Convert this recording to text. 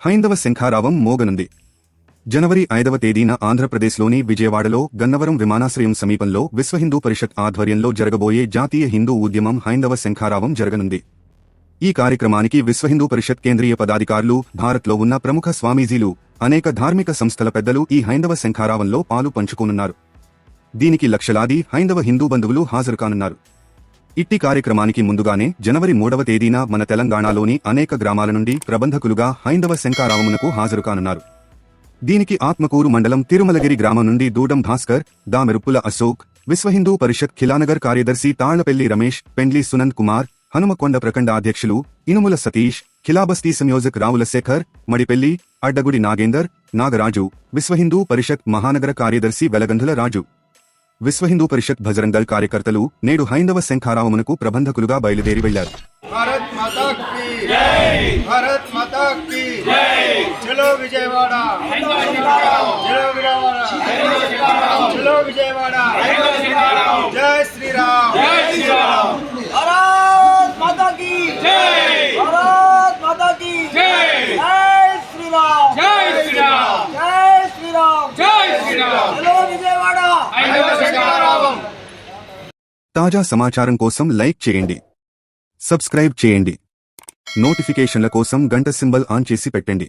హైందవ శంఖారావం మోగనుంది. జనవరి 5వ తేదీన ఆంధ్రప్రదేశ్లోని విజయవాడలో గన్నవరం విమానాశ్రయం సమీపంలో విశ్వహిందూ పరిషత్ ఆధ్వర్యంలో జరగబోయే జాతీయ హిందూ ఉద్యమం హైందవ శంఖారావం జరగనుంది. ఈ కార్యక్రమానికి విశ్వహిందూ పరిషత్ కేంద్రీయ పదాధికారులు, భారత్లో ఉన్న ప్రముఖ స్వామీజీలు, అనేక ధార్మిక సంస్థల పెద్దలు ఈ హైందవ శంఖారావంలో పాలు పంచుకోనున్నారు. దీనికి లక్షలాది హైందవ హిందూ బంధువులు హాజరుకానున్నారు. ఇట్టి కార్యక్రమానికి ముందుగానే జనవరి 3వ తేదీన మన తెలంగాణలోని అనేక గ్రామాల నుండి ప్రబంధకులుగా హైందవ శంఖారావమునకు హాజరుకానున్నారు. దీనికి ఆత్మకూరు మండలం తిరుమలగిరి గ్రామం నుండి దూడం భాస్కర్, దామెరుప్పుల అశోక్, విశ్వహిందూ పరిషత్ ఖిలానగర్ కార్యదర్శి తాళ్లపెల్లి రమేష్, పెండ్లి సునంద్ కుమార్, హనుమకొండ ప్రఖండ అధ్యక్షులు ఇనుముల సతీష్, ఖిలాబస్తీ సంయోజక్ రావుల శేఖర్, మడిపెల్లి, అడ్డగుడి నాగేందర్, నాగరాజు, విశ్వహిందూ పరిషత్ మహానగర కార్యదర్శి వెలగంధుల రాజు. విశ్వహిందూ పరిషత్ భజరంగల్ కార్యకర్తలు నేడు హైందవ శంఖారావమునకు ప్రబంధకులుగా బయలుదేరి వెళ్లారు. भारत माता की जय, भारत माता की जय, चलो विजयवाड़ा, चलो विजयवाड़ा, चलो विजयवाड़ा, जय श्री राम, जय श्री राम, भारत माता की जय, भारत माता की जय, जय श्री राम, जय श्री राम, जय श्री राम, जय श्री राम, चलो विजयवाड़ा. తాజా సమాచారం కోసం లైక్ చేయండి, సబ్స్క్రైబ్ చేయండి, నోటిఫికేషన్ల కోసం గంట సింబల్ ఆన్ చేసి పెట్టండి.